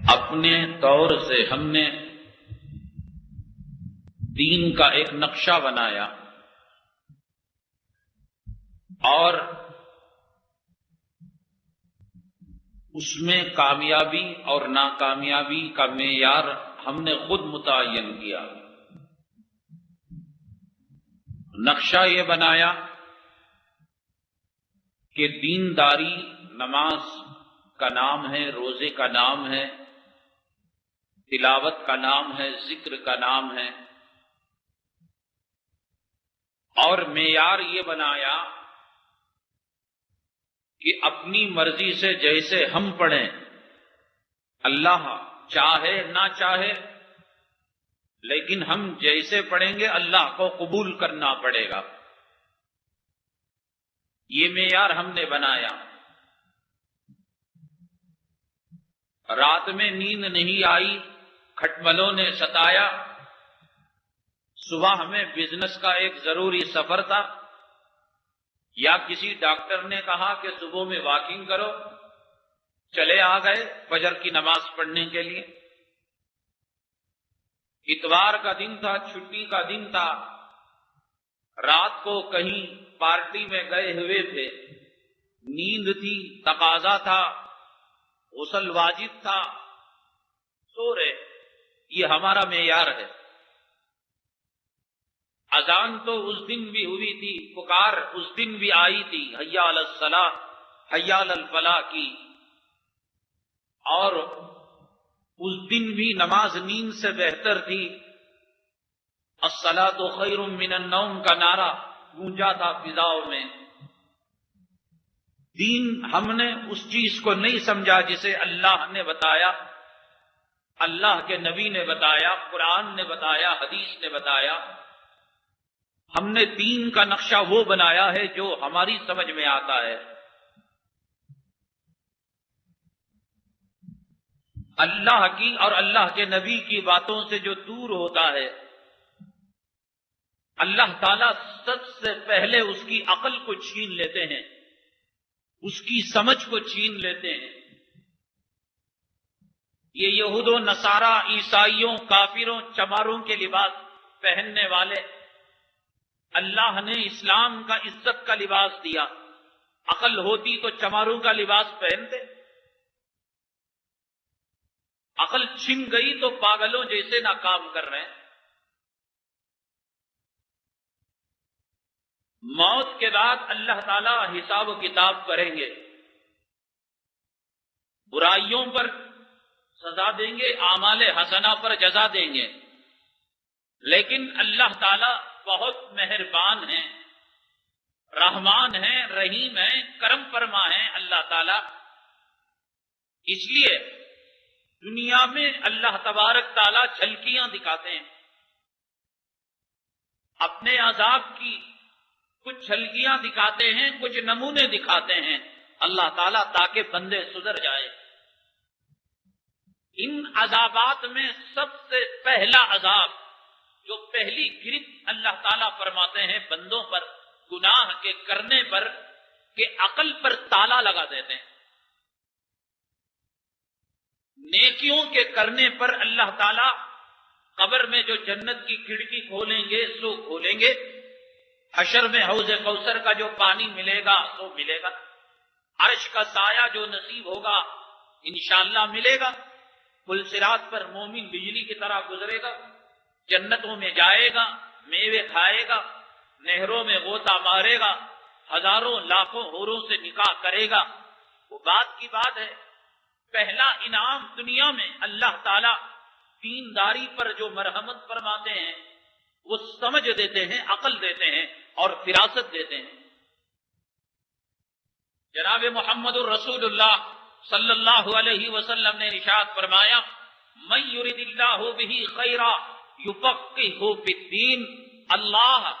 اپنے طور سے ہم نے دین کا ایک نقشہ بنایا اور اس میں کامیابی اور ناکامیابی کا معیار ہم نے خود متعین کیا۔ نقشہ یہ بنایا کہ دینداری نماز کا نام ہے، روزے کا نام ہے، تلاوت کا نام ہے، ذکر کا نام ہے، اور معیار یہ بنایا کہ اپنی مرضی سے جیسے ہم پڑھیں، اللہ چاہے نہ چاہے، لیکن ہم جیسے پڑھیں گے اللہ کو قبول کرنا پڑے گا۔ یہ معیار ہم نے بنایا۔ رات میں نیند نہیں آئی، کھٹملوں نے ستایا، صبح ہمیں بزنس کا ایک ضروری سفر تھا، یا کسی ڈاکٹر نے کہا کہ صبح میں واکنگ کرو، چلے آ گئے فجر کی نماز پڑھنے کے لیے۔ اتوار کا دن تھا، چھٹی کا دن تھا، رات کو کہیں پارٹی میں گئے ہوئے تھے، نیند تھی، تقاضا تھا، غسل واجب تھا، سو رہے۔ یہ ہمارا معیار ہے۔ اذان تو اس دن بھی ہوئی تھی، پکار اس دن بھی آئی تھی، حی علی الصلاۃ حی علی الفلاح کی، اور اس دن بھی نماز نیند سے بہتر تھی۔ الصلاۃ خیر من النوم کا نعرہ گونجا تھا فضاؤں میں۔ دین ہم نے اس چیز کو نہیں سمجھا جسے اللہ نے بتایا، اللہ کے نبی نے بتایا، قرآن نے بتایا، حدیث نے بتایا۔ ہم نے دین کا نقشہ وہ بنایا ہے جو ہماری سمجھ میں آتا ہے۔ اللہ کی اور اللہ کے نبی کی باتوں سے جو دور ہوتا ہے، اللہ تعالیٰ سب سے پہلے اس کی عقل کو چھین لیتے ہیں، اس کی سمجھ کو چھین لیتے ہیں۔ یہ یہود و نصارہ، عیسائیوں، کافروں، چماروں کے لباس پہننے والے، اللہ نے اسلام کا عزت کا لباس دیا۔ عقل ہوتی تو چماروں کا لباس پہنتے، عقل چھن گئی تو پاگلوں جیسے نہ کام کر رہے ہیں۔ موت کے بعد اللہ تعالیٰ حساب و کتاب کریں گے، برائیوں پر سزا دیں گے، اعمال حسنہ پر جزا دیں گے، لیکن اللہ تعالیٰ بہت مہربان ہیں، رحمان ہیں، رحیم ہیں، کرم فرما ہیں اللہ تعالیٰ۔ اس لیے دنیا میں اللہ تبارک تعالیٰ جھلکیاں دکھاتے ہیں، اپنے عذاب کی کچھ جھلکیاں دکھاتے ہیں، کچھ نمونے دکھاتے ہیں اللہ تعالیٰ، تاکہ بندے سدھر جائے۔ ان عذابات میں سب سے پہلا عذاب، جو پہلی گرفت اللہ تعالیٰ فرماتے ہیں بندوں پر گناہ کے کرنے پر، کہ عقل پر تالا لگا دیتے ہیں۔ نیکیوں کے کرنے پر اللہ تعالیٰ قبر میں جو جنت کی کھڑکی کھولیں گے سو کھولیں گے، حشر میں حوض کوثر کا جو پانی ملے گا سو ملے گا، عرش کا سایہ جو نصیب ہوگا انشاءاللہ ملے گا، پل صراط پر مومن بجلی کی طرح گزرے گا، جنتوں میں جائے گا، میوے کھائے گا، نہروں میں غوطہ مارے گا، ہزاروں لاکھوں حوروں سے نکاح کرے گا۔ وہ بات کی بات ہے، پہلا انعام دنیا میں اللہ تعالیٰ دینداری پر جو مرحمت فرماتے ہیں، وہ سمجھ دیتے ہیں، عقل دیتے ہیں اور فراست دیتے ہیں۔ جناب محمد الرسول اللہ صلی اللہ علیہ وسلم نے ارشاد فرمایا، من یرد اللہ بہ خیرا یفقہہ فی الدین، اللہ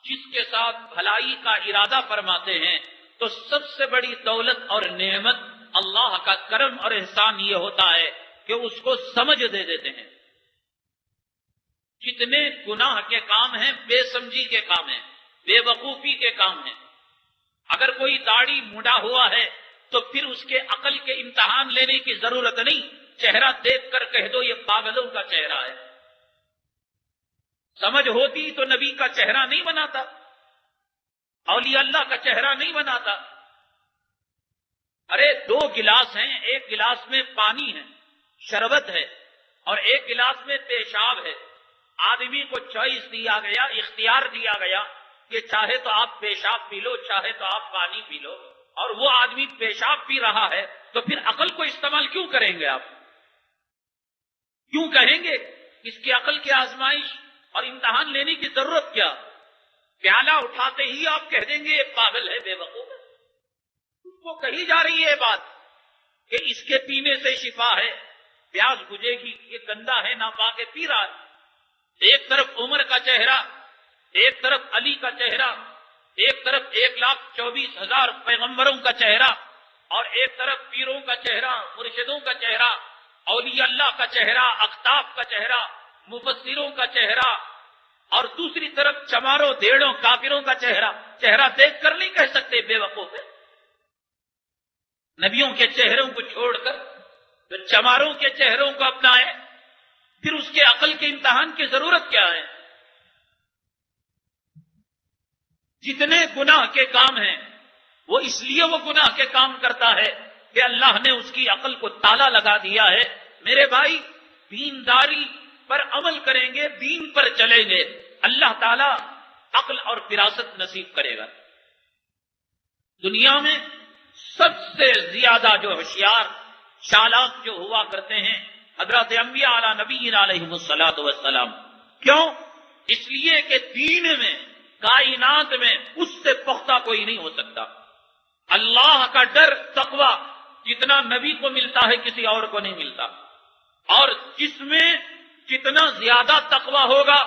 جس کے ساتھ بھلائی کا ارادہ فرماتے ہیں تو سب سے بڑی دولت اور نعمت اللہ کا کرم اور احسان یہ ہوتا ہے کہ اس کو سمجھ دے دیتے ہیں۔ جتنے گناہ کے کام ہیں بے سمجھی کے کام ہیں، بے وقوفی کے کام ہیں۔ اگر کوئی داڑھی مڈا ہوا ہے تو پھر اس کے عقل کے امتحان لینے کی ضرورت نہیں، چہرہ دیکھ کر کہہ دو یہ پاگلوں کا چہرہ ہے. سمجھ ہوتی تو نبی کا چہرہ نہیں بناتا، اولیاء اللہ کا چہرہ نہیں بناتا. ارے 2 گلاس ہیں، ایک گلاس میں پانی ہے، شربت ہے، اور ایک گلاس میں پیشاب ہے. آدمی کو چوائس دیا گیا، اختیار دیا گیا کہ چاہے تو آپ پیشاب پی لو، چاہے تو آپ پانی پی لو، اور وہ آدمی پیشاب پی رہا ہے تو پھر عقل کو استعمال کیوں کریں گے آپ؟ کیوں کہیں گے؟ اس کی عقل کی آزمائش اور امتحان لینے کی ضرورت کیا؟ پیالہ اٹھاتے ہی آپ کہہ دیں گے یہ پاگل ہے، بے وقوف ہے. اس کو کہی جا رہی ہے بات کہ اس کے پینے سے شفا ہے، پیاس بجھے گی، یہ گندا ہے، ناپاک ہے، پی رہا ہے. ایک طرف عمر کا چہرہ، ایک طرف علی کا چہرہ، ایک طرف 1,24,000 پیغمبروں کا چہرہ، اور ایک طرف پیروں کا چہرہ، مرشدوں کا چہرہ، اولیاء اللہ کا چہرہ، اقطاب کا چہرہ، مفسروں کا چہرہ، اور دوسری طرف چماروں دھیڑوں کافروں کا چہرہ دیکھ کر نہیں کہہ سکتے بے وقوف ہے. نبیوں کے چہروں کو چھوڑ کر تو چماروں کے چہروں کو اپنائے، پھر اس کے عقل کے امتحان کی ضرورت کیا ہے؟ جتنے گناہ کے کام ہیں وہ اس لیے وہ گناہ کے کام کرتا ہے کہ اللہ نے اس کی عقل کو تالا لگا دیا ہے. میرے بھائی، دینداری پر عمل کریں گے، دین پر چلیں گے، اللہ تعالیٰ عقل اور فراست نصیب کرے گا. دنیا میں سب سے زیادہ جو ہوشیار چالاک جو ہوا کرتے ہیں حضرت انبیاء علی نبینا علیہم الصلوۃ والسلام. کیوں؟ اس لیے کہ دین میں، کائنات میں اس سے پختہ کوئی نہیں ہو سکتا. اللہ کا ڈر، تقوی جتنا نبی کو ملتا ہے کسی اور کو نہیں ملتا، اور جس میں جتنا زیادہ تقوی ہوگا،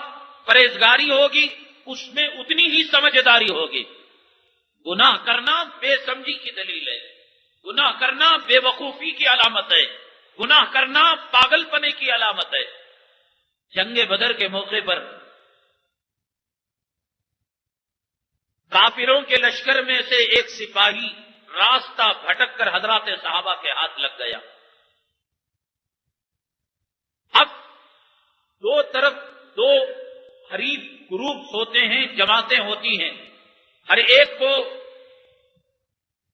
پرہیزگاری ہوگی، اس میں اتنی ہی سمجھداری ہوگی. گناہ کرنا بے سمجھی کی دلیل ہے، گناہ کرنا بے وقوفی کی علامت ہے، گناہ کرنا پاگل پنے کی علامت ہے. جنگ بدر کے موقع پر کافروں کے لشکر میں سے ایک سپاہی راستہ بھٹک کر حضرات صحابہ کے ہاتھ لگ گیا. اب دو طرف 2 حریف گروپس ہوتے ہیں، جماعتیں ہوتی ہیں. ہر ایک کو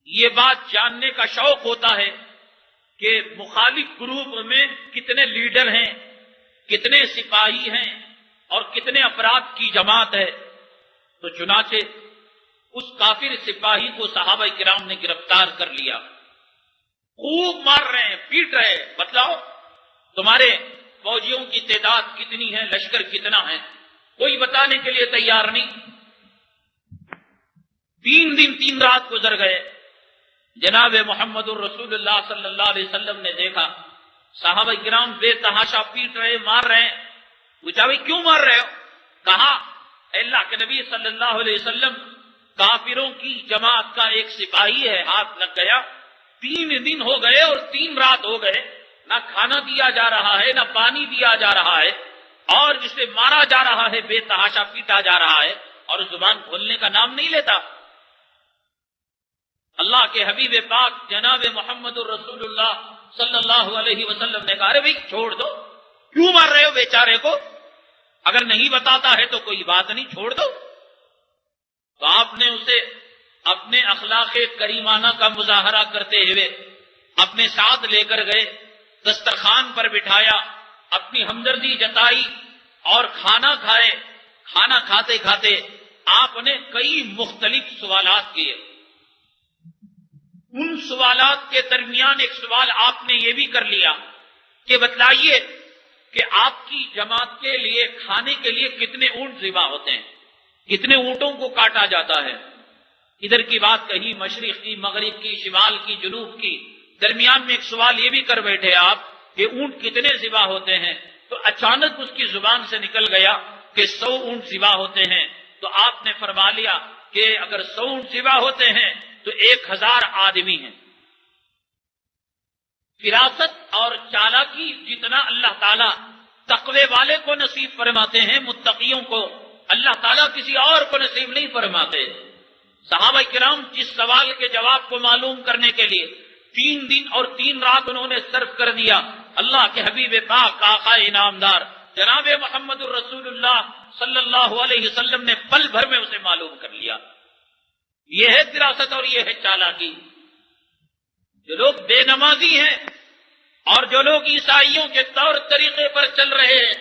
یہ بات جاننے کا شوق ہوتا ہے کہ مخالف گروپ میں کتنے لیڈر ہیں، کتنے سپاہی ہیں، اور کتنے افراد کی جماعت ہے. تو چنانچہ اس کافر سپاہی کو صحابہ کرام نے گرفتار کر لیا. خوب مار رہے ہیں، پیٹ رہے ہیں. بتلاؤ تمہارے فوجیوں کی تعداد کتنی ہے، لشکر کتنا ہے؟ کوئی بتانے کے لیے تیار نہیں. 3 دن 3 رات گزر گئے. جناب محمد الرسول اللہ صلی اللہ علیہ وسلم نے دیکھا صحابہ کرام بے تحاشا پیٹ رہے، مار رہے ہیں. پوچھا بھائی کیوں مار رہے ہو؟ کہا اے اللہ کے نبی صلی اللہ علیہ وسلم، کافروں کی جماعت کا ایک سپاہی ہے، ہاتھ لگ گیا. 3 دن ہو گئے اور 3 رات ہو گئے، نہ کھانا دیا جا رہا ہے، نہ پانی دیا جا رہا ہے، اور جسے مارا جا رہا ہے بے تحاشا پیٹا جا رہا ہے، اور زبان کھولنے کا نام نہیں لیتا. اللہ کے حبیب پاک جناب محمد الرسول اللہ صلی اللہ علیہ وسلم نے کہا ارے بھائی چھوڑ دو، کیوں مار رہے ہو بیچارے کو؟ اگر نہیں بتاتا ہے تو کوئی بات نہیں، چھوڑ دو. تو آپ نے اسے اپنے اخلاق کریمانہ کا مظاہرہ کرتے ہوئے اپنے ساتھ لے کر گئے، دسترخوان پر بٹھایا، اپنی ہمدردی جتائی اور کھانا کھائے. کھانا کھاتے کھاتے آپ نے کئی مختلف سوالات کیے. ان سوالات کے درمیان ایک سوال آپ نے یہ بھی کر لیا کہ بتلائیے کہ آپ کی جماعت کے لیے کھانے کے لیے کتنے اونٹ ذبح ہوتے ہیں، کتنے اونٹوں کو کاٹا جاتا ہے. ادھر کی بات کہی، مشرق کی، مغرب کی، شمال کی، جنوب کی. درمیان میں ایک سوال یہ بھی کر بیٹھے آپ کہ اونٹ کتنے ذبح ہوتے ہیں. تو اچانک اس کی زبان سے نکل گیا کہ 100 اونٹ ذبح ہوتے ہیں. تو آپ نے فرما لیا کہ اگر 100 اونٹ ذبح ہوتے ہیں تو 1000 آدمی ہیں. فراست اور چالاکی جتنا اللہ تعالیٰ تقوی والے کو نصیب فرماتے ہیں، متقیوں کو اللہ تعالیٰ کسی اور کو نصیب نہیں فرماتے. صحابہ کرام جس سوال کے جواب کو معلوم کرنے کے لیے 3 دن اور 3 رات انہوں نے صرف کر دیا. اللہ کے حبیب پاک آقا انعامدار جناب محمد الرسول اللہ صلی اللہ علیہ وسلم نے پل بھر میں اسے معلوم کر لیا. یہ ہے فراست اور یہ ہے چالاکی. جو لوگ بے نمازی ہیں اور جو لوگ عیسائیوں کے طور طریقے پر چل رہے ہیں،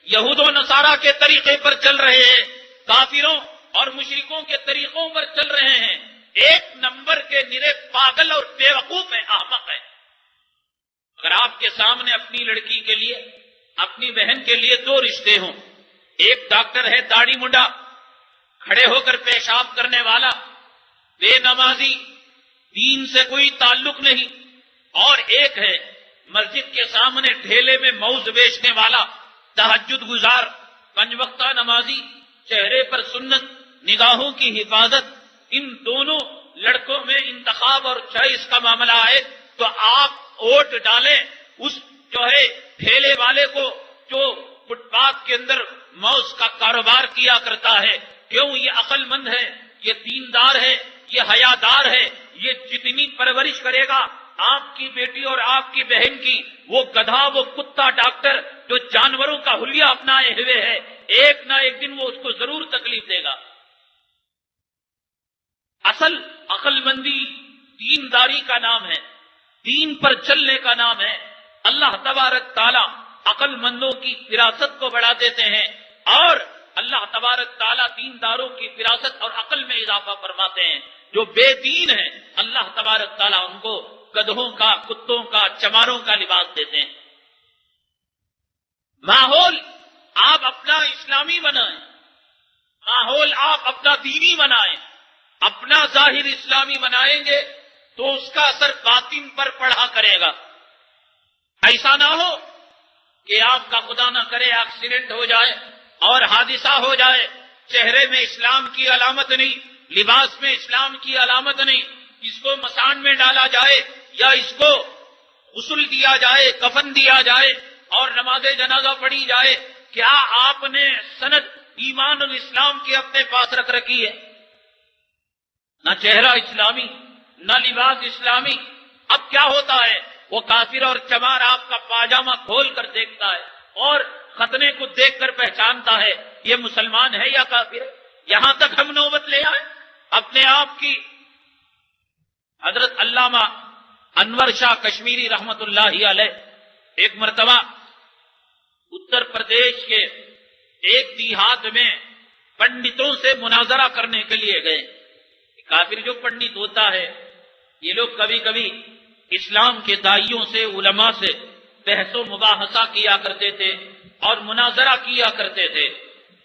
یہود و نصارہ کے طریقے پر چل رہے ہیں، کافروں اور مشرکوں کے طریقوں پر چل رہے ہیں، ایک نمبر کے نرے پاگل اور بے وقوف ہیں، احمق ہیں. اگر آپ کے سامنے اپنی لڑکی کے لیے، اپنی بہن کے لیے دو رشتے ہوں، ایک ڈاکٹر ہے داڑھی منڈا کھڑے ہو کر پیشاب کرنے والا، بے نمازی، دین سے کوئی تعلق نہیں، اور ایک ہے مسجد کے سامنے ٹھیلے میں موز بیچنے والا، تہجد گزار، پنج وقتہ نمازی، چہرے پر سنت، نگاہوں کی حفاظت، ان دونوں لڑکوں میں انتخاب اور چوائس کا معاملہ آئے تو آپ ووٹ ڈالیں اس جو ہے ٹھیلے والے کو جو فٹ پاتھ کے اندر موز کا کاروبار کیا کرتا ہے. کیوں؟ یہ عقل مند ہے، یہ دیندار ہے، یہ حیادار ہے. یہ جتنی پرورش کرے گا آپ کی بیٹی اور آپ کی بہن کی، وہ گدھا، وہ کتا ڈاکٹر جو جانوروں کا حلیہ اپنائے ہوئے ہے، ایک نہ ایک دن وہ اس کو ضرور تکلیف دے گا. اصل عقل مندی دینداری کا نام ہے، دین پر چلنے کا نام ہے. اللہ تبارک تعالیٰ عقل مندوں کی فراست کو بڑھا دیتے ہیں، اور اللہ تبارک تعالیٰ دینداروں کی فراست اور عقل میں اضافہ فرماتے ہیں. جو بے دین ہیں اللہ تبارک تعالیٰ ان کو گدھوں کا، کتوں کا، چماروں کا لباس دیتے ہیں. ماحول آپ اپنا اسلامی بنائیں، ماحول آپ اپنا دینی بنائیں. اپنا ظاہر اسلامی بنائیں گے تو اس کا اثر باطن پر پڑا کرے گا. ایسا نہ ہو کہ آپ کا خدا نہ کرے ایکسیڈنٹ ہو جائے اور حادثہ ہو جائے، چہرے میں اسلام کی علامت نہیں، لباس میں اسلام کی علامت نہیں، اس کو مسان میں ڈالا جائے یا اس کو غسل دیا جائے، کفن دیا جائے اور نماز جنازہ پڑھی جائے. کیا آپ نے سند ایمان اور اسلام کی اپنے پاس رکھ رکھی ہے؟ نہ چہرہ اسلامی، نہ لباس اسلامی. اب کیا ہوتا ہے؟ وہ کافر اور چمار آپ کا پاجامہ کھول کر دیکھتا ہے اور ختنے کو دیکھ کر پہچانتا ہے یہ مسلمان ہے یا کافر ہے. یہاں تک ہم نوبت لے آئے اپنے آپ کی. حضرت علامہ انور شاہ کشمیری رحمت اللہ علیہ ایک مرتبہ اتر پردیش کے ایک دیہات میں پنڈتوں سے مناظرہ کرنے کے لیے گئے. کافر جو پنڈت ہوتا ہے، یہ لوگ کبھی کبھی اسلام کے داعیوں سے، علماء سے بحث و مباحثہ کیا کرتے تھے اور مناظرہ کیا کرتے تھے.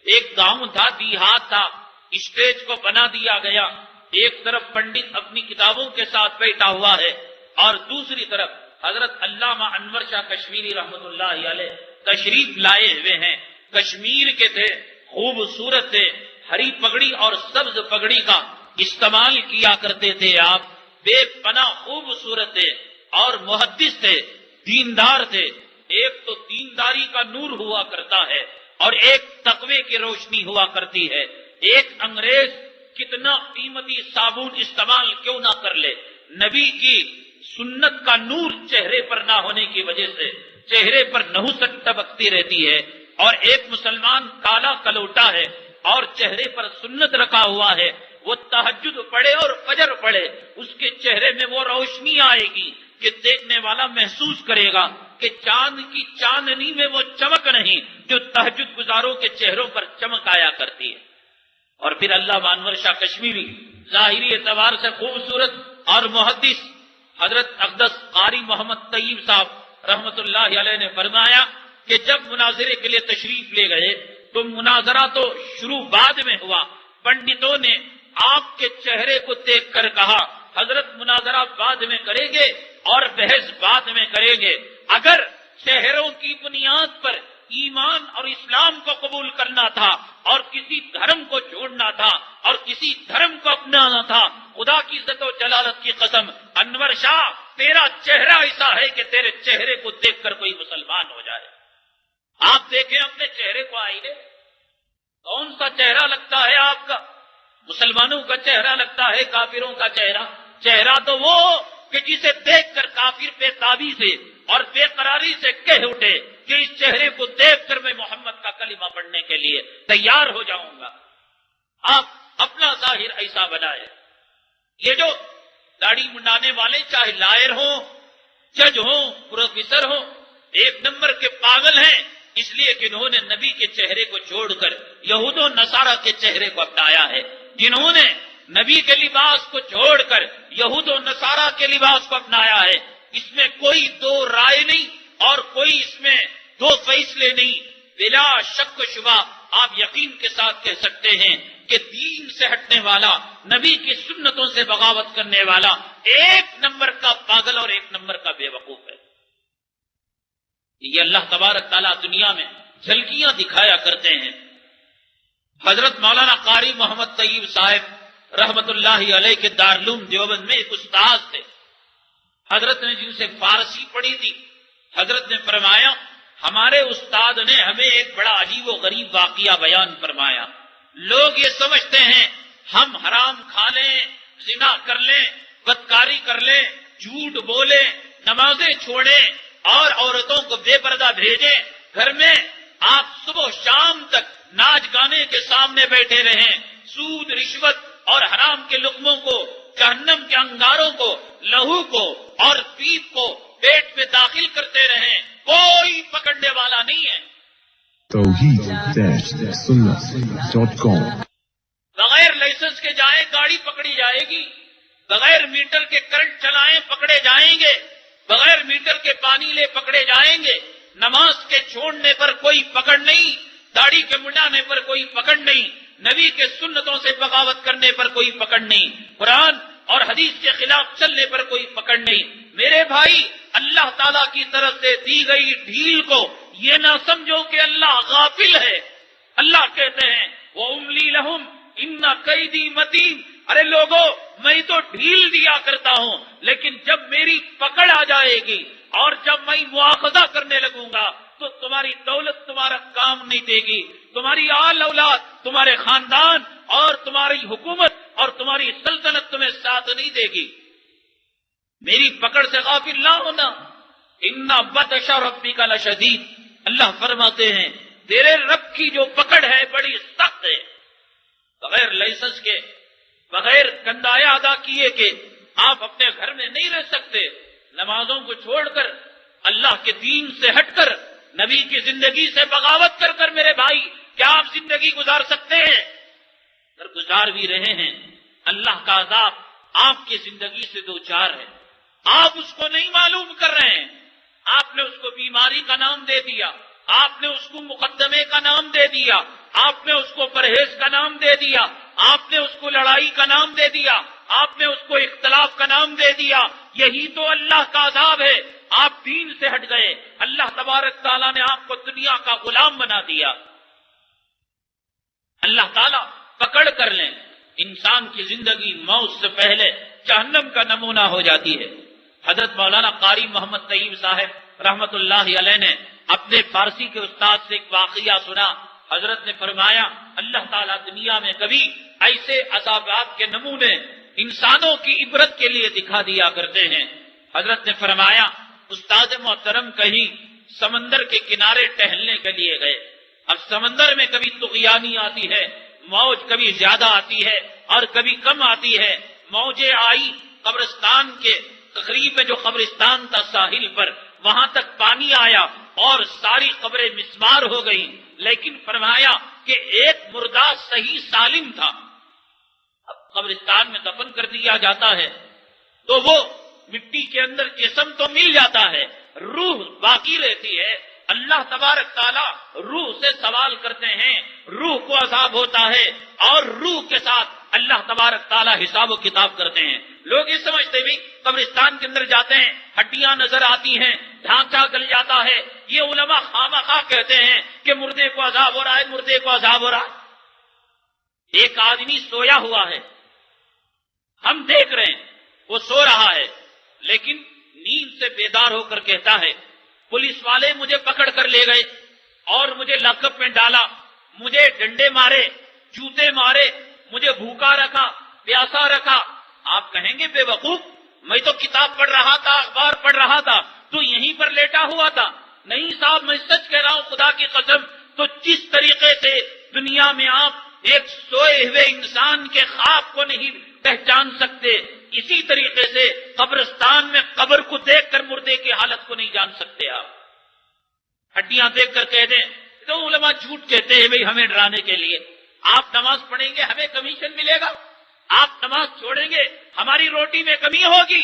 ایک گاؤں تھا، دیہات تھا، اسٹیج کو بنا دیا گیا. ایک طرف پنڈت اپنی کتابوں کے ساتھ بیٹھا ہوا ہے اور دوسری طرف حضرت علامہ انور شاہ کشمیری رحمت اللہ علیہ تشریف لائے ہوئے ہیں. کشمیر کے تھے، خوبصورت تھے، ہری پگڑی اور سبز پگڑی کا استعمال کیا کرتے تھے. آپ بے پناہ خوبصورت تھے اور محدث تھے، دیندار تھے. ایک تو دینداری کا نور ہوا کرتا ہے اور ایک تقوی کی روشنی ہوا کرتی ہے. ایک انگریز کتنا قیمتی صابن استعمال کیوں نہ کر لے، نبی کی سنت کا نور چہرے پر نہ ہونے کی وجہ سے چہرے پر نحوست ٹپکتی رہتی ہے. اور ایک مسلمان کالا کلوٹا ہے اور چہرے پر سنت رکھا ہوا ہے، وہ تہجد پڑھے اور فجر پڑھے، اس کے چہرے میں وہ روشنی آئے گی کہ دیکھنے والا محسوس کرے گا کہ چاند کی چاندنی میں وہ چمک نہیں جو تہجد گزاروں کے چہروں پر چمک آیا کرتی ہے. اور پھر علامہ انور شاہ کشمیری ظاہری اعتبار سے خوبصورت اور محدث حضرت اقدس قاری محمد طیب صاحب رحمت اللہ علیہ نے فرمایا کہ جب مناظرے کے لیے تشریف لے گئے تو مناظرہ تو شروع بعد میں ہوا. پنڈتوں نے آپ کے چہرے کو دیکھ کر کہا حضرت مناظرہ بعد میں کریں گے اور بحث بعد میں کریں گے. اگر چہروں کی بنیاد پر ایمان اور اسلام کو قبول کرنا تھا اور کسی دھرم کو چھوڑنا تھا اور کسی دھرم کو اپنانا تھا، خدا کی عزت و جلالت کی قسم انور شاہ تیرا چہرہ ایسا ہے کہ تیرے چہرے کو دیکھ کر کوئی مسلمان ہو جائے. آپ دیکھیں اپنے چہرے کو آئینے، کون سا چہرہ لگتا ہے آپ کا؟ مسلمانوں کا چہرہ لگتا ہے کافروں کا چہرہ؟ چہرہ تو وہ کہ جسے دیکھ کر کافر بے تابی سے اور بے قراری سے کہہ اٹھے کہ اس چہرے کو دیکھ کر میں محمد کا کلمہ پڑھنے کے لیے تیار ہو جاؤں گا، آپ اپنا ظاہر ایسا بنائے۔ یہ جو داڑھی منڈانے والے چاہے لائر ہوں، جج ہوں، پروفیسر ہوں، ایک نمبر کے پاگل ہیں، اس لیے کہ انہوں نے نبی کے چہرے کو چھوڑ کر یہود و نصارہ کے چہرے کو اپنایا ہے، جنہوں نے نبی کے لباس کو چھوڑ کر یہود و نصارہ کے لباس کو اپنایا ہے۔ اس میں کوئی دو رائے نہیں اور کوئی اس میں دو فیصلے نہیں، بلا شک و شبہ آپ یقین کے ساتھ کہہ سکتے ہیں کہ دین سے ہٹنے والا، نبی کی سنتوں سے بغاوت کرنے والا ایک نمبر کا پاگل اور ایک نمبر کا بے وقوف ہے۔ یہ اللہ تبارک تعالیٰ دنیا میں جھلکیاں دکھایا کرتے ہیں۔ حضرت مولانا قاری محمد طیب صاحب رحمت اللہ علیہ کے دارالعلوم دیوبند میں ایک استاد تھے، حضرت نے جن سے فارسی پڑھی تھی، حضرت نے فرمایا ہمارے استاد نے ہمیں ایک بڑا عجیب و غریب واقعہ بیان فرمایا۔ لوگ یہ سمجھتے ہیں ہم حرام کھا لیں، زنا کر لیں، بدکاری کر لیں، جھوٹ بولیں، نمازیں چھوڑیں اور عورتوں کو بے پردہ بھیجیں، گھر میں آپ صبح شام تک ناچ گانے کے سامنے بیٹھے رہیں، سود رشوت اور حرام کے لقموں کو، جہنم کے انگاروں کو، لہو کو اور پیپ کو پیٹ میں داخل کرتے رہیں، کوئی پکڑنے والا نہیں ہے۔ توحید-سنت.com بغیر لائسنس کے جائیں گاڑی پکڑی جائے گی، بغیر میٹر کے کرنٹ چلائیں پکڑے جائیں گے، بغیر میٹر کے پانی لے پکڑے جائیں گے، نماز کے چھوڑنے پر کوئی پکڑ نہیں، داڑھی کے منڈانے پر کوئی پکڑ نہیں، نبی کے سنتوں سے بغاوت کرنے پر کوئی پکڑ نہیں، قرآن اور حدیث کے خلاف چلنے پر کوئی پکڑ نہیں۔ میرے بھائی، اللہ تعالیٰ کی طرف سے دی گئی ڈھیل کو یہ نہ سمجھو کہ اللہ غافل ہے۔ اللہ کہتے ہیں وَأُمْلِي لَهُمْ إِنَّ كَيْدِي مَتِينٌ، ارے لوگوں میں تو ڈھیل دیا کرتا ہوں، لیکن جب میری پکڑ آ جائے گی اور جب میں مواخذہ کرنے لگوں گا تو تمہاری دولت تمہارا کام نہیں دے گی، تمہاری آل اولاد، تمہارے خاندان اور تمہاری حکومت اور تمہاری سلطنت تمہیں ساتھ نہیں دے گی۔ میری پکڑ سے غافل نہ ہونا۔ ان بطش ربک لشدید، اللہ فرماتے ہیں تیرے رب کی جو پکڑ ہے بڑی سخت ہے۔ بغیر لائسنس کے، بغیر کندایا ادا کیے کہ آپ اپنے گھر میں نہیں رہ سکتے، نمازوں کو چھوڑ کر، اللہ کے دین سے ہٹ کر، نبی کی زندگی سے بغاوت کر کر میرے بھائی کیا آپ زندگی گزار سکتے ہیں؟ اگر گزار بھی رہے ہیں، اللہ کا عذاب آپ کی زندگی سے دو چار ہے، آپ اس کو نہیں معلوم کر رہے ہیں۔ آپ نے اس کو بیماری کا نام دے دیا، آپ نے اس کو مقدمے کا نام دے دیا، آپ نے اس کو پرہیز کا نام دے دیا، آپ نے اس کو لڑائی کا نام دے دیا، آپ نے اس کو اختلاف کا نام دے دیا۔ یہی تو اللہ کا عذاب ہے۔ آپ دین سے ہٹ گئے، اللہ تبارک تعالیٰ نے آپ کو دنیا کا غلام بنا دیا۔ اللہ تعالیٰ پکڑ کر لیں، انسان کی زندگی موت سے پہلے جہنم کا نمونہ ہو جاتی ہے۔ حضرت مولانا قاری محمد طیب صاحب رحمت اللہ علیہ نے اپنے فارسی کے استاد سے ایک واقعہ سنا۔ حضرت نے فرمایا اللہ تعالیٰ دنیا میں کبھی ایسے عذابات کے نمونے انسانوں کی عبرت کے لیے دکھا دیا کرتے ہیں۔ حضرت نے فرمایا استاد محترم کہیں سمندر کے کنارے ٹہلنے کے لیے گئے، اب سمندر میں کبھی طغیانی آتی ہے، موج کبھی زیادہ آتی ہے اور کبھی کم آتی ہے۔ موجیں آئی قبرستان کے تقریب میں، جو قبرستان تھا ساحل پر، وہاں تک پانی آیا اور ساری قبریں مسمار ہو گئی، لیکن فرمایا کہ ایک مردہ صحیح سالم تھا۔ اب قبرستان میں دفن کر دیا جاتا ہے تو وہ مٹی کے اندر جسم تو مل جاتا ہے، روح باقی رہتی ہے۔ اللہ تبارک تعالیٰ روح سے سوال کرتے ہیں، روح کو عذاب ہوتا ہے اور روح کے ساتھ اللہ تبارک تعالیٰ حساب و کتاب کرتے ہیں۔ لوگ یہ سمجھتے بھی قبرستان کے اندر جاتے ہیں، ہڈیاں نظر آتی ہیں، ڈھانچہ گل جاتا ہے، یہ علماء خامخواہ کہتے ہیں کہ مردے کو عذاب ہو رہا ہے، مردے کو عذاب ہو رہا ہے۔ ایک آدمی سویا ہوا ہے، ہم دیکھ رہے ہیں وہ سو رہا ہے، لیکن نیند سے بیدار ہو کر کہتا ہے پولیس والے مجھے پکڑ کر لے گئے اور مجھے لاک اپ میں ڈالا، مجھے ڈنڈے مارے، جوتے مارے، مجھے بھوکا رکھا، پیاسا رکھا۔ آپ کہیں گے بے وقوف، میں تو کتاب پڑھ رہا تھا، اخبار پڑھ رہا تھا، تو یہیں پر پر لیٹا ہوا تھا؟ نہیں صاحب میں سچ کہہ رہا ہوں خدا کی قسم. تو جس طریقے سے دنیا میں آپ ایک سوئے ہوئے انسان کے خواب کو نہیں پہچان سکتے، اسی طریقے سے قبرستان میں قبر کو دیکھ کر مردے کی حالت کو نہیں جان سکتے. آپ ہڈیاں دیکھ کر کہہ دیں تو علماء جھوٹ کہتے ہیں بھئی ہمیں ڈرانے کے لیے. آپ نماز پڑھیں گے ہمیں کمیشن ملے گا، آپ نماز چھوڑیں گے ہماری روٹی میں کمی ہوگی.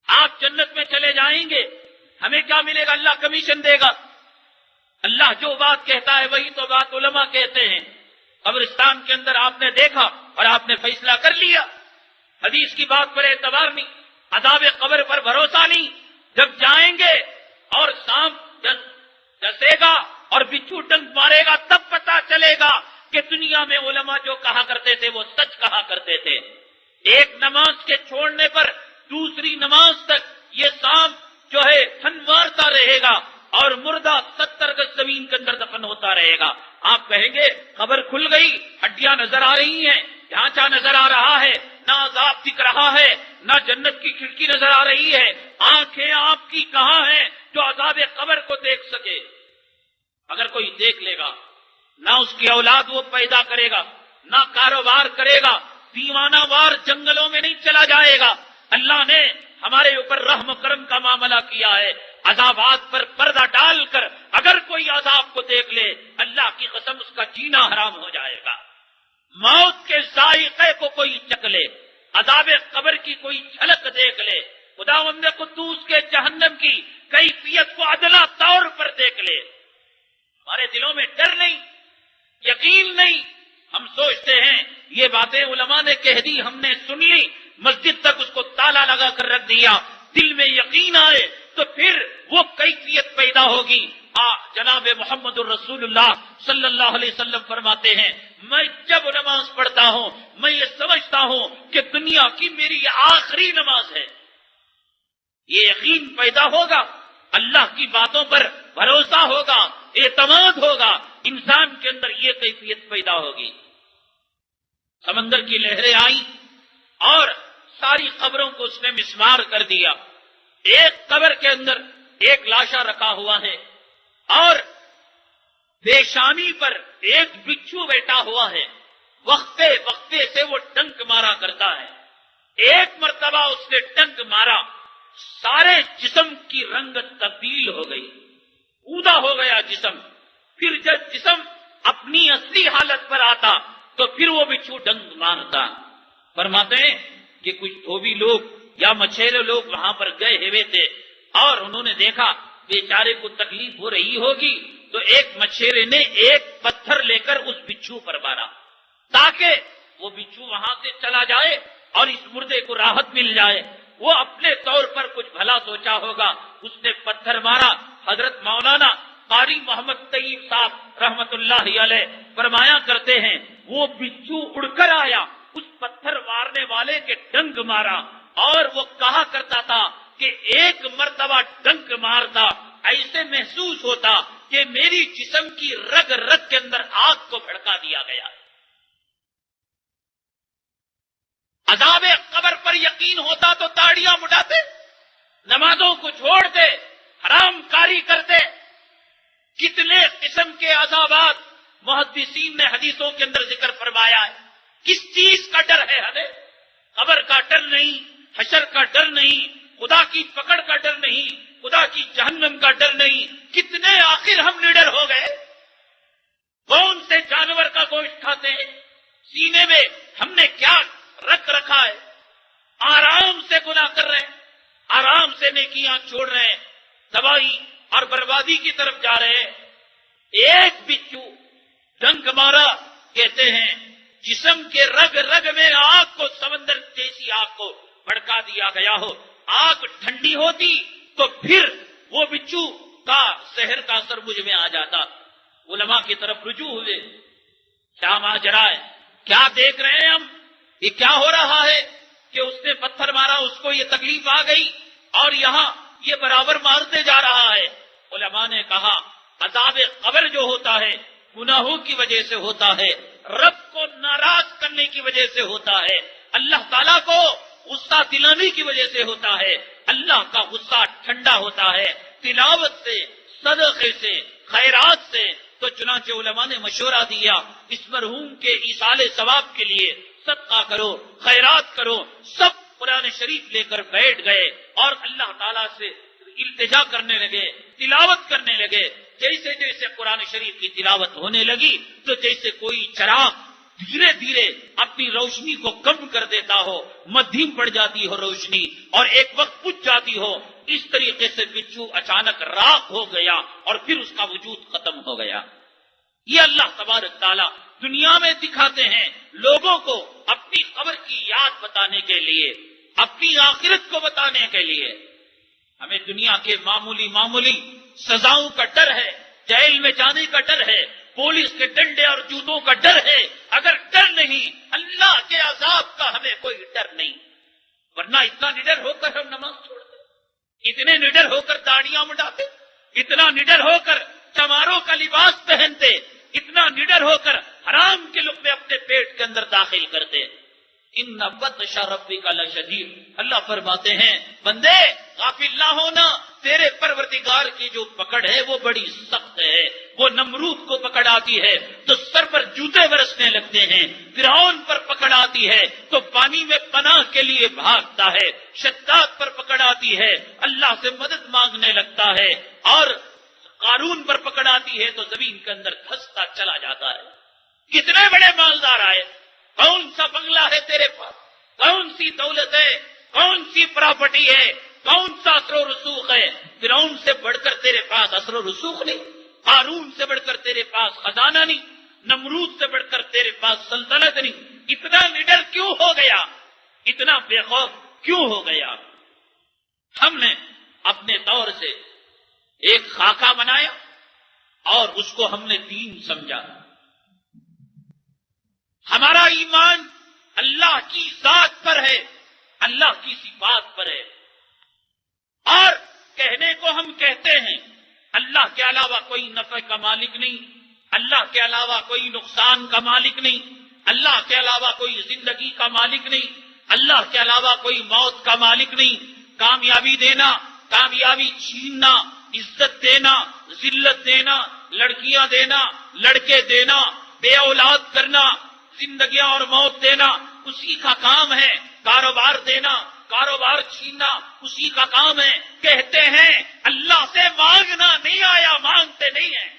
آپ جنت میں چلے جائیں گے ہمیں کیا ملے گا؟ اللہ کمیشن دے گا. اللہ جو بات کہتا ہے وہی تو بات علماء کہتے ہیں. قبرستان کے اندر آپ نے دیکھا اور آپ نے فیصلہ کر لیا. حدیث کی بات پر اعتبار نہیں، عذاب قبر پر بھروسہ نہیں. جب جائیں گے اور سانپ ڈسے گا اور بچھو ڈنک مارے گا تب پتا چلے گا کہ دنیا میں علماء جو کہا کرتے تھے وہ سچ کہا کرتے تھے. ایک نماز کے چھوڑنے پر دوسری نماز تک یہ سانپ جو ہے تھن مارتا رہے گا اور مردہ 70 گز زمین کے اندر دفن ہوتا رہے گا. آپ کہیں گے قبر کھل گئی، ہڈیاں نظر آ رہی ہیں، ڈھانچہ نظر آ رہا ہے، نہ عذاب دکھ رہا ہے، نہ جنت کی کھڑکی نظر آ رہی ہے. آنکھیں آپ کی کہاں ہیں جو عذاب قبر کو دیکھ سکے؟ اگر کوئی دیکھ لے گا نہ اس کی اولاد وہ پیدا کرے گا، نہ کاروبار کرے گا، دیوانہ وار جنگلوں میں نہیں چلا جائے گا. اللہ نے ہمارے اوپر رحم و کرم کا معاملہ کیا ہے. عذابات پر پردہ ڈال کر اگر کوئی عذاب کو دیکھ لے اللہ کی قسم اس کا جینا حرام ہو جائے گا. موت کے ذائقے کو کوئی چکھ لے، عذاب قبر کی کوئی جھلک دیکھ لے، خداوند قدوس کے جہنم کی کیفیت کو ادنا طور پر دیکھ لے، ہمارے دلوں میں ڈر نہیں، یقین نہیں. ہم سوچتے ہیں یہ باتیں علماء نے کہہ دی، ہم نے سن لی، مسجد تک اس کو تالا لگا کر رکھ دیا. دل میں یقین آئے تو پھر وہ کیفیت پیدا ہوگی. جناب محمد الرسول اللہ صلی اللہ علیہ وسلم فرماتے ہیں میں جب نماز پڑھتا ہوں میں یہ سمجھتا ہوں کہ دنیا کی میری آخری نماز ہے. یہ یقین پیدا ہوگا، اللہ کی باتوں پر بھروسہ ہوگا، اعتماد ہوگا، انسان کے اندر یہ کیفیت پیدا ہوگی. سمندر کی لہریں آئیں اور ساری قبروں کو اس نے مسمار کر دیا. ایک قبر کے اندر ایک لاشا رکھا ہوا ہے اور پیشانی پر ایک بچھو بیٹھا ہوا ہے. وقفے وقفے سے وہ ڈنک مارا کرتا ہے. ایک مرتبہ اس نے ڈنک مارا، سارے جسم کی رنگت تبدیل ہو گئی، اودا ہو گیا جسم. پھر جب جسم اپنی اصلی حالت پر آتا تو پھر وہ بچھو ڈنک مارتا. فرماتے ہیں کہ کچھ دھوبی لوگ یا مچھیرے لوگ وہاں پر گئے ہوئے تھے اور انہوں نے دیکھا بیچارے کو تکلیف ہو رہی ہوگی تو ایک مچھیرے نے ایک پتھر لے کر اس بچھو پر مارا تاکہ وہ بچھو وہاں سے چلا جائے اور اس مردے کو راحت مل جائے. وہ اپنے طور پر کچھ بھلا سوچا ہوگا، اس نے پتھر مارا. حضرت مولانا قاری محمد طیب صاحب رحمت اللہ علیہ فرمایا کرتے ہیں وہ بچھو اڑ کر آیا، اس پتھر مارنے والے کے ڈنک مارا اور وہ کہا کرتا تھا کہ ایک مرتبہ ڈنک مارتا ایسے محسوس ہوتا کہ میری جسم کی رگ رگ کے اندر آگ کو بھڑکا دیا گیا. عذاب قبر پر یقین ہوتا تو تاڑیاں مڈاتے، نمازوں کو چھوڑتے، حرام کاری کرتے. کتنے قسم کے عذابات محدثین نے حدیثوں کے اندر ذکر فرمایا ہے. کس چیز کا ڈر ہے ہمیں؟ قبر کا ڈر نہیں، حشر کا ڈر نہیں، خدا کی پکڑ کا ڈر نہیں، خدا کی جہنم کا ڈر نہیں. کتنے آخر ہم نڈر ہو گئے. کون سے جانور کا گوشت کھاتے ہیں؟ سینے میں ہم نے کیا رکھ رکھا ہے؟ آرام سے گناہ کر رہے ہیں، آرام سے نیکیاں چھوڑ رہے ہیں، تباہی اور بربادی کی طرف جا رہے ہیں. ایک بچھو ڈنک مارا، کہتے ہیں جسم کے رگ رگ میں آگ کو، سمندر جیسی آگ کو بھڑکا دیا گیا ہو. آگ ٹھنڈی ہوتی تو پھر وہ بچھو کا زہر کا اثر مجھ میں آ جاتا. علماء کی طرف رجوع ہوئے، کیا ماجرا ہے، کیا دیکھ رہے ہیں ہم، یہ کیا ہو رہا ہے کہ اس نے پتھر مارا، اس کو یہ تکلیف آ گئی اور یہاں یہ برابر مارتے جا رہا ہے. علماء نے کہا عذاب قبر جو ہوتا ہے گناہوں کی وجہ سے ہوتا ہے، رب کو ناراض کرنے کی وجہ سے ہوتا ہے، اللہ تعالیٰ کو غصہ دلانے کی وجہ سے ہوتا ہے. اللہ اللہ کا غصہ ٹھنڈا ہوتا ہے تلاوت سے، صدقے سے، خیرات سے۔ تو چنانچہ علماء نے مشورہ دیا اس مرحوم کے ایصال ثواب کے لیے صدقہ کرو، خیرات کرو۔ سب قرآن شریف لے کر بیٹھ گئے اور اللہ تعالیٰ سے التجا کرنے لگے، تلاوت کرنے لگے۔ جیسے جیسے قرآن شریف کی تلاوت ہونے لگی تو جیسے کوئی چراغ دھیرے دھیرے اپنی روشنی کو کم کر دیتا ہو، مدھیم پڑ جاتی ہو روشنی اور ایک وقت بجھ جاتی ہو، اس طریقے سے بچھو اچانک راکھ ہو گیا اور پھر اس کا وجود ختم ہو گیا۔ یہ اللہ تبارک تعالیٰ دنیا میں دکھاتے ہیں لوگوں کو اپنی قبر کی یاد بتانے کے لیے، اپنی آخرت کو بتانے کے لیے۔ ہمیں دنیا کے معمولی سزاؤں کا ڈر ہے، جیل میں جانے کا ڈر ہے، پولیس کے ڈنڈے اور جوتوں کا ڈر ہے۔ اگر ڈر نہیں اللہ کے عذاب کا ہمیں کوئی ڈر نہیں، ورنہ اتنا نڈر ہو کر ہم نماز چھوڑتے، اتنے نڈر ہو کر داڑیاں مڈاتے، اتنا نڈر ہو کر چماروں کا لباس پہنتے، اتنا نڈر ہو کر حرام کے لقمے اپنے پیٹ کے اندر داخل کرتے۔ ان بطش ربک لشدید، اللہ فرماتے ہیں بندے غافل نہ ہونا، تیرے پروردگار کی جو پکڑ ہے وہ بڑی سخت ہے۔ وہ نمرود کو پکڑ آتی ہے تو سر پر جوتے برسنے لگتے ہیں، فرعون پر پکڑ آتی ہے تو پانی میں پناہ کے لیے بھاگتا ہے، شداد پر پکڑ آتی ہے اللہ سے مدد مانگنے لگتا ہے، اور قارون پر پکڑ آتی ہے تو زمین کے اندر دھستا چلا جاتا ہے۔ کتنے بڑے مالدار آئے، کون سا بنگلہ ہے تیرے پاس، کون سی دولت ہے، کون سی پراپرٹی ہے، کون سا اثر و رسوخ ہے؟ فرعون سے بڑھ کر تیرے پاس اثر و رسوخ نہیں، قارون سے بڑھ کر تیرے پاس خزانہ نہیں، نمرود سے بڑھ کر تیرے پاس سلطنت نہیں۔ اتنا نڈر کیوں ہو گیا، اتنا بے خوف کیوں ہو گیا؟ ہم نے اپنے طور سے ایک خاکہ بنایا اور اس کو ہم نے دین سمجھا۔ ہمارا ایمان اللہ کی ذات پر ہے، اللہ کی صفات پر ہے، اور کہنے کو ہم کہتے ہیں اللہ کے علاوہ کوئی نفع کا مالک نہیں، اللہ کے علاوہ کوئی نقصان کا مالک نہیں، اللہ کے علاوہ کوئی زندگی کا مالک نہیں، اللہ کے علاوہ کوئی موت کا مالک نہیں، کامیابی دینا، کامیابی چھیننا، عزت دینا، ذلت دینا، لڑکیاں دینا، لڑکے دینا، بے اولاد کرنا، زندگیاں اور موت دینا اسی کا کام ہے، کاروبار دینا، کاروبار چھیننا اسی کا کام ہے۔ کہتے ہیں اللہ سے مانگنا نہیں آیا، مانگتے نہیں ہیں۔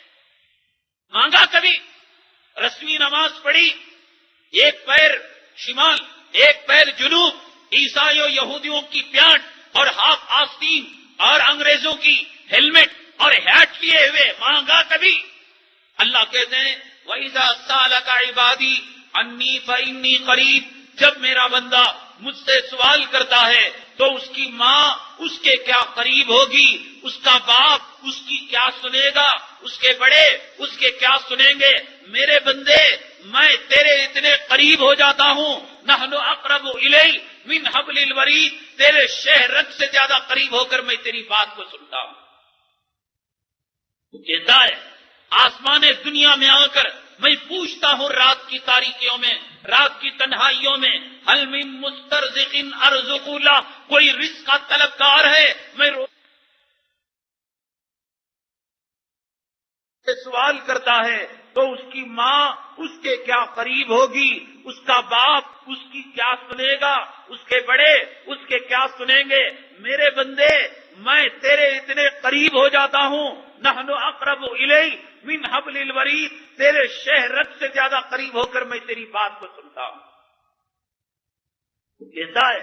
مانگا کبھی؟ رسمی نماز پڑھی، ایک پیر شمال ایک پیر جنوب، عیسائیوں یہودیوں کی پیانٹ اور ہاف آستین اور انگریزوں کی ہیلمٹ اور ہیٹ لیے ہوئے، مانگا کبھی؟ اللہ کہتے ہیں وَإِذَا سَأَلَكَ عِبَادِي عَنِّي فَإِنِّي قَرِيبٌ، جب میرا بندہ مجھ سے سوال کرتا ہے تو اس کی ماں اس کے کیا قریب ہوگی، اس کا باپ اس کی کیا سنے گا، اس کے بڑے اس کے کیا سنیں گے؟ میرے بندے میں تیرے اتنے قریب ہو جاتا ہوں، نحن اقرب الیہ من حبل الورید، تیرے شہ رگ سے زیادہ قریب ہو کر میں تیری بات کو سنتا ہوں۔ وہ کہتا ہے آسمان دنیا میں آ کر میں پوچھتا ہوں رات کی تاریکیوں میں، رات کی تنہائیوں میں، هل من مسترزق ارزق له، کوئی رزق کا طلبگار ہے؟ میں سوال کرتا ہے تو اس کی ماں اس کے کیا قریب ہوگی، اس کا باپ اس کی کیا سنے گا، اس کے بڑے اس کے کیا سنیں گے؟ میرے بندے میں تیرے اتنے قریب ہو جاتا ہوں، نحن اقرب الیہ من حبل الورید، تیرے شہ رگ سے زیادہ قریب ہو کر میں تیری بات کو سنتا ہوں۔ کہتا ہے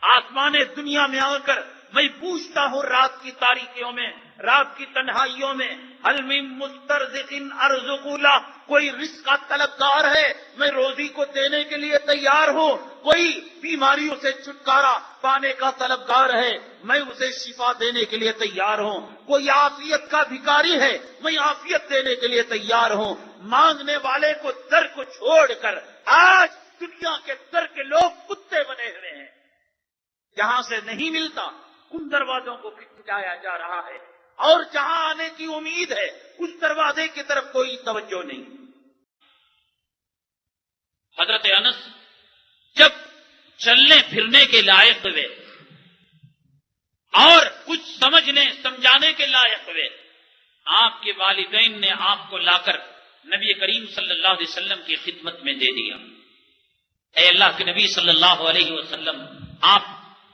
آسمان دنیا میں آ کر میں پوچھتا ہوں رات کی تاریکیوں میں، رات کی تنہائیوں میں، هل من مسترزق ارزق له، کوئی رزق کا طلبگار ہے میں روزی کو دینے کے لیے تیار ہوں، کوئی بیماریوں سے چھٹکارا پانے کا طلبگار ہے میں اسے شفا دینے کے لیے تیار ہوں، کوئی عافیت کا بھکاری ہے میں عافیت دینے کے لیے تیار ہوں۔ مانگنے والے کو در کو چھوڑ کر آج دنیا کے در کے لوگ کتے بنے ہوئے ہیں، جہاں سے نہیں ملتا ان دروازوں کو کھٹکھٹایا جا رہا ہے، اور جہاں آنے کی امید ہے اس دروازے کی طرف کوئی توجہ نہیں۔ حضرت انس جب چلنے پھرنے کے لائق ہوئے اور کچھ سمجھنے سمجھانے کے لائق ہوئے، آپ کے والدین نے آپ کو لا کر نبی کریم صلی اللہ علیہ وسلم کی خدمت میں دے دیا۔ اے اللہ کے نبی صلی اللہ علیہ وسلم، آپ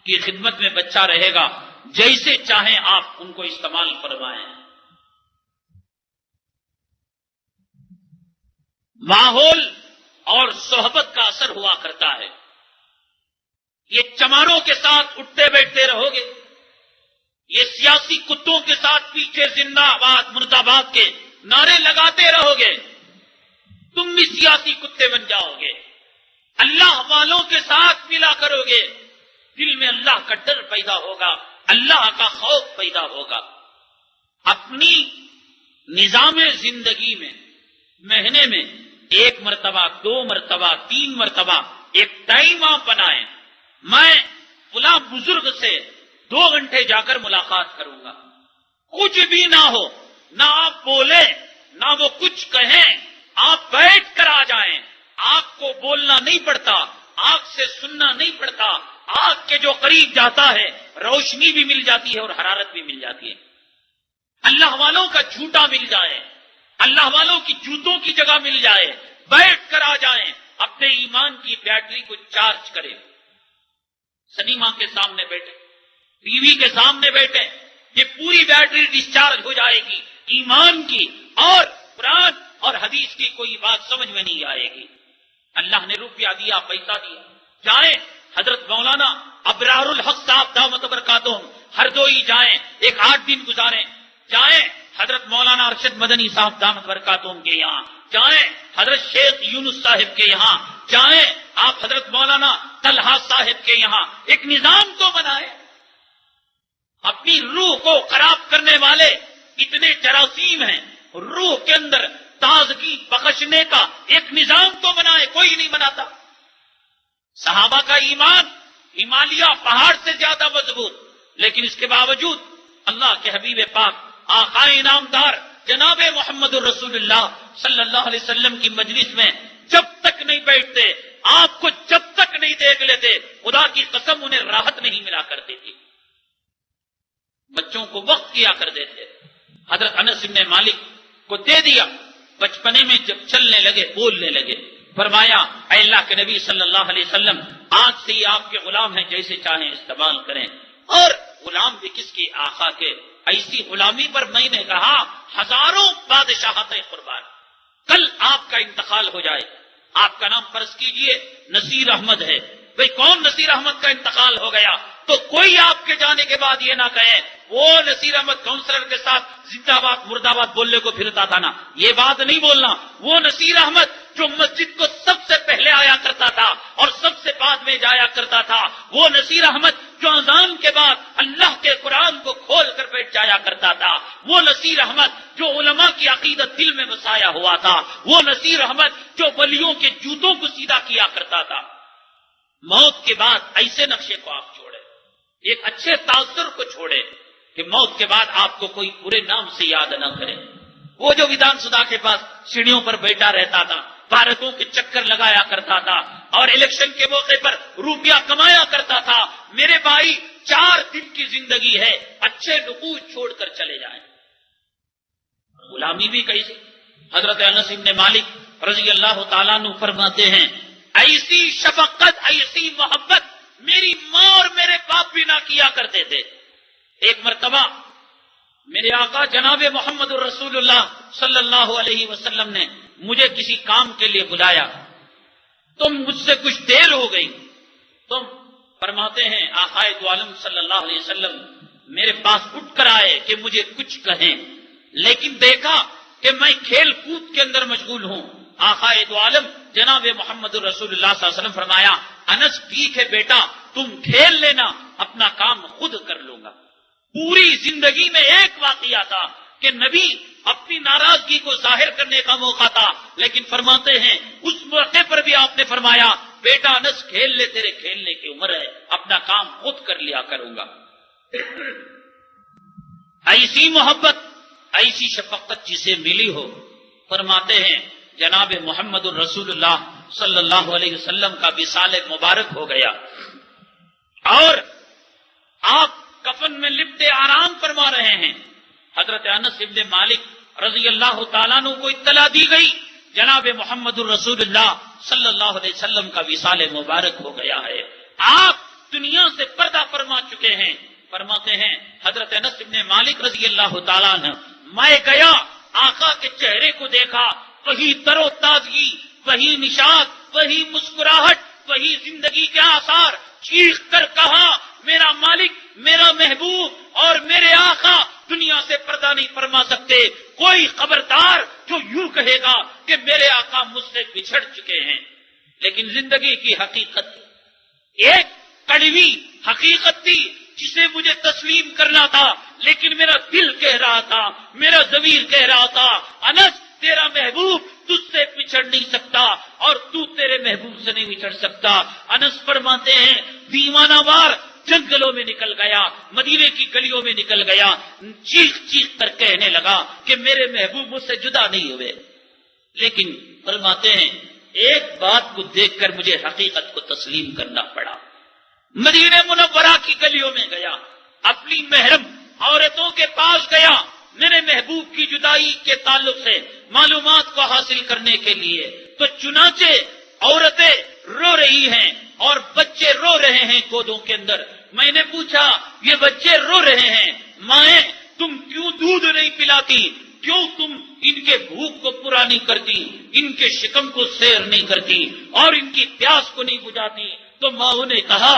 کی خدمت میں بچہ رہے گا، جیسے چاہیں آپ ان کو استعمال فرمائیں۔ ماحول اور صحبت کا اثر ہوا کرتا ہے۔ یہ چماروں کے ساتھ اٹھتے بیٹھتے رہو گے، یہ سیاسی کتوں کے ساتھ پیچھے زندہ آباد مرد آباد کے نعرے لگاتے رہو گے، تم بھی سیاسی کتے بن جاؤ گے۔ اللہ والوں کے ساتھ ملا کرو گے، دل میں اللہ کا ڈر پیدا ہوگا، اللہ کا خوف پیدا ہوگا۔ اپنی نظام زندگی میں مہینے میں 1 مرتبہ 2 مرتبہ 3 مرتبہ ایک ٹائم آپ بنائیں، میں فلاں بزرگ سے 2 گھنٹے جا کر ملاقات کروں گا۔ کچھ بھی نہ ہو، نہ آپ بولیں نہ وہ کچھ کہیں، آپ بیٹھ کر آ جائیں۔ آپ کو بولنا نہیں پڑتا، آنکھ سے سننا نہیں پڑتا، آنکھ کے جو قریب جاتا ہے روشنی بھی مل جاتی ہے اور حرارت بھی مل جاتی ہے۔ اللہ والوں کا جھوٹا مل جائے، اللہ والوں کی جوتوں کی جگہ مل جائے، بیٹھ کر آ جائیں، اپنے ایمان کی بیٹری کو چارج کریں۔ سنیما کے سامنے بیٹھے، ٹی وی کے سامنے بیٹھے، یہ پوری بیٹری ڈسچارج ہو جائے گی ایمان کی، اور قرآن اور حدیث کی کوئی بات سمجھ میں نہیں آئے گی۔ اللہ نے روپیہ دیا، پیسہ دیا، جائیں حضرت مولانا ابرار الحق صاحب دامت برکاتہم ہردوئی جائیں، 8 دن گزاریں، جائیں حضرت مولانا ارشد مدنی صاحب دامت برکاتہم کے یہاں، جائیں حضرت شیخ یونس صاحب کے یہاں، جائیں آپ حضرت مولانا طلحہ صاحب کے یہاں، ایک نظام تو بنائیں۔ اپنی روح کو خراب کرنے والے اتنے جراثیم ہیں، روح کے اندر تازگی بخشنے کا ایک نظام تو بنائے، کوئی نہیں بناتا۔ صحابہ کا ایمان ہمالیہ پہاڑ سے زیادہ مضبوط، لیکن اس کے باوجود اللہ کے حبیب پاک آقا انعامدار جناب محمد الرسول اللہ صلی اللہ علیہ وسلم کی مجلس میں جب تک نہیں بیٹھتے، آپ کو جب تک نہیں دیکھ لیتے، خدا کی قسم انہیں راحت نہیں ملا کرتی تھی۔ بچوں کو وقت کیا کر دیتے۔ حضرت انس بن مالک کو دے دیا، بچپنے میں جب چلنے لگے بولنے لگے، فرمایا اے اللہ کے نبی صلی اللہ علیہ وسلم، آج سے ہی آپ کے غلام ہیں، جیسے چاہیں استعمال کریں۔ اور غلام بھی کس کی؟ آقا کے۔ ایسی غلامی پر میں نے کہا ہزاروں بادشاہت قربان۔ کل آپ کا انتقال ہو جائے، آپ کا نام فرض کیجئے نصیر احمد ہے، بھئی کون نصیر احمد کا انتقال ہو گیا؟ تو کوئی آپ کے جانے کے بعد یہ نہ کہے وہ نصیر احمد کاؤنسلر کے ساتھ زندہ آباد مرد آباد بولنے کو پھرتا تھا نا، یہ بات نہیں بولنا۔ وہ نصیر احمد جو مسجد کو سب سے پہلے آیا کرتا تھا اور سب سے بعد میں جایا کرتا تھا، وہ نصیر احمد جو اذان کے بعد اللہ کے قرآن کو کھول کر بیٹھ جایا کرتا تھا، وہ نصیر احمد جو علماء کی عقیدت دل میں بسایا ہوا تھا، وہ نصیر احمد جو ولیوں کے جوتوں کو سیدھا کیا کرتا تھا۔ موت کے بعد ایسے نقشے کو آپ چھوڑے، ایک اچھے تاثر کو چھوڑے کہ موت کے بعد آپ کو کوئی برے نام سے یاد نہ کرے۔ وہ جو ودھان سبھا کے پاس سیڑھیوں پر بیٹھا رہتا تھا، پارکوں کے چکر لگایا کرتا تھا اور الیکشن کے موقع پر روپیہ کمایا کرتا تھا، میرے بھائی 4 دن کی زندگی ہے، اچھے نقوش چھوڑ کر چلے جائیں۔ غلامی بھی کیسے؟ حضرت انس بن مالک رضی اللہ تعالیٰ عنہ فرماتے ہیں ایسی شفقت ایسی محبت میری ماں اور میرے باپ بھی نہ کیا کرتے تھے۔ ایک مرتبہ میرے آقا جناب محمد الرسول اللہ صلی اللہ علیہ وسلم نے مجھے کسی کام کے لیے بلایا، تم مجھ سے کچھ دیر ہو گئی، تم فرماتے ہیں آقا دو عالم صلی اللہ علیہ وسلم میرے پاس اٹھ کر آئے کہ مجھے کچھ کہیں، لیکن دیکھا کہ میں کھیل کود کے اندر مشغول ہوں۔ آقا دو عالم جناب محمد الرسول اللہ صلی اللہ علیہ وسلم فرمایا انس ٹھیک ہے بیٹا، تم کھیل لینا، اپنا کام خود کر لوں گا۔ پوری زندگی میں ایک واقعہ تھا کہ نبی اپنی ناراضگی کو ظاہر کرنے کا موقع تھا، لیکن فرماتے ہیں اس موقع پر بھی آپ نے فرمایا بیٹا انس کھیل لے، تیرے کھیلنے کی عمر ہے، اپنا کام خود کر لیا کروں گا۔ ایسی محبت ایسی شفقت جسے ملی ہو، فرماتے ہیں جناب محمد الرسول اللہ صلی اللہ علیہ وسلم کا وصال مبارک ہو گیا اور آپ کفن میں فرشتے آرام فرما رہے ہیں. حضرت انس ابن مالک رضی اللہ تعالیٰ عنہ کو اطلاع دی گئی جناب محمد الرسول اللہ صلی اللہ علیہ وسلم کا وصال مبارک ہو گیا ہے، آپ دنیا سے پردہ فرما چکے ہیں. فرماتے ہیں حضرت انس ابن مالک رضی اللہ تعالیٰ عنہ، میں گیا آقا کے چہرے کو دیکھا، وہی تر و تازگی، وہی نشاط، وہی مسکراہٹ، وہی زندگی کے آثار. چیخ کر کہا میرا مالک، میرا محبوب اور میرے آقا دنیا سے پردہ نہیں فرما سکتے. کوئی خبردار جو یوں کہے گا کہ میرے آقا مجھ سے بچھڑ چکے ہیں. لیکن زندگی کی حقیقت ایک کڑوی حقیقت تھی جسے مجھے تسلیم کرنا تھا، لیکن میرا دل کہہ رہا تھا، میرا ضمیر کہہ رہا تھا، انس تیرا محبوب تجھ سے بچھڑ نہیں سکتا اور تو تیرے محبوب سے نہیں بچھڑ سکتا. انس فرماتے ہیں دیوانہ وار جنگلوں میں نکل گیا، مدینے کی گلیوں میں نکل گیا، چیخ چیخ کر کہنے لگا کہ میرے محبوب مجھ سے جدا نہیں ہوئے. لیکن فرماتے ہیں ایک بات کو دیکھ کر مجھے حقیقت کو تسلیم کرنا پڑا. مدینہ منورہ کی گلیوں میں گیا، اپنی محرم عورتوں کے پاس گیا، میرے محبوب کی جدائی کے تعلق سے معلومات کو حاصل کرنے کے لیے. تو چنانچہ عورتیں رو رہی ہیں اور بچے رو رہے ہیں گودوں کے اندر. میں نے پوچھا یہ بچے رو رہے ہیں، مائیں تم کیوں دودھ نہیں پلاتی، کیوں تم ان کے بھوک کو پورا نہیں کرتی، ان کے شکم کو سیر نہیں کرتی اور ان کی پیاس کو نہیں بجھاتی؟ تو ماں نے کہا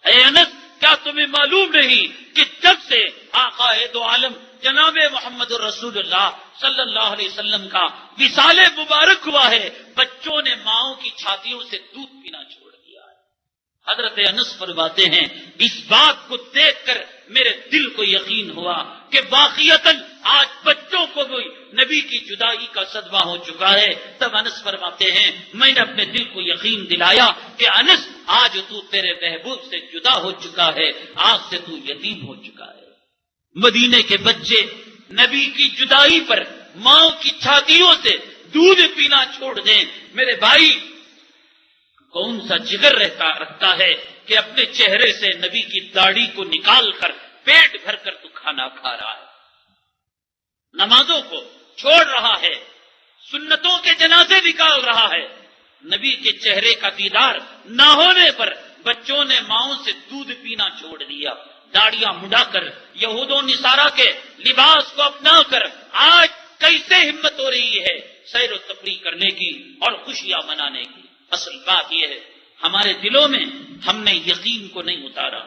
اے انس کیا تمہیں معلوم نہیں کہ جب سے آقا دو عالم جناب محمد الرسول اللہ صلی اللہ علیہ وسلم کا وصال مبارک ہوا ہے، بچوں نے ماؤں کی چھاتیوں سے دودھ پینا چھوڑ دیا ہے. حضرت انس فرماتے ہیں اس بات کو دیکھ کر میرے دل کو یقین ہوا کہ واقعتاً آج بچوں کو بھی نبی کی جدائی کا صدمہ ہو چکا ہے. تب انس فرماتے ہیں میں نے اپنے دل کو یقین دلایا کہ انس آج تو تیرے محبوب سے جدا ہو چکا ہے، آج سے تو یتیم ہو چکا ہے. مدینے کے بچے نبی کی جدائی پر ماں کی چھاتیوں سے دودھ پینا چھوڑ دیں. میرے بھائی کون سا جگر رکھتا ہے کہ اپنے چہرے سے نبی کی داڑھی کو نکال کر پیٹ بھر کر تو کھانا کھا رہا ہے، نمازوں کو چھوڑ رہا ہے، سنتوں کے جنازے نکال رہا ہے. نبی کے چہرے کا دیدار نہ ہونے پر بچوں نے ماؤں سے دودھ پینا چھوڑ دیا. داڑیاں مڈا کر یہود و نصارہ کے لباس کو اپنا کر آج کیسے ہمت ہو رہی ہے سیر و تفریح کرنے کی اور خوشیاں منانے کی. اصل بات یہ ہے ہمارے دلوں میں ہم نے یقین کو نہیں اتارا،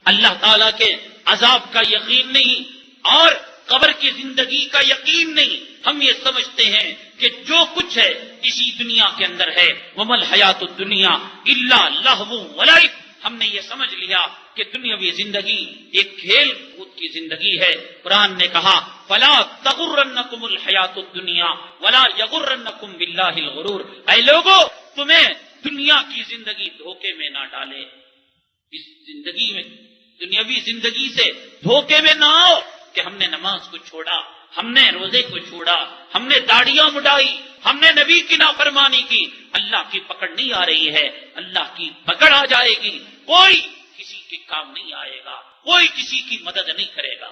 اللہ تعالیٰ کے عذاب کا یقین نہیں اور قبر کی زندگی کا یقین نہیں. ہم یہ سمجھتے ہیں کہ جو کچھ ہے اسی دنیا کے اندر ہے، وَمَا الْحَيَاةُ الدُّنْيَا إِلَّا لَهْوٌ وَلَعِبٌ. ہم نے یہ سمجھ لیا کہ دنیاوی زندگی ایک کھیل کود کی زندگی ہے. قرآن نے کہا فَلَا تَغُرَّنَّكُمُ الْحَيَاةُ الدُّنْيَا وَلَا يَغُرَّنَّكُمْ بِاللَّهِ الْغُرُورُ. اے لوگو تمہیں دنیا کی زندگی دھوکے میں نہ ڈالے، اس زندگی میں دنیاوی زندگی سے دھوکے میں نہ آؤ کہ ہم نے نماز کو چھوڑا، ہم نے روزے کو چھوڑا، ہم نے داڑیاں مڈائی، ہم نے نبی کی نافرمانی کی. اللہ کی پکڑ نہیں آ رہی ہے، اللہ کی پکڑ آ جائے گی. کوئی کسی کے کام نہیں آئے گا، کوئی کسی کی مدد نہیں کرے گا.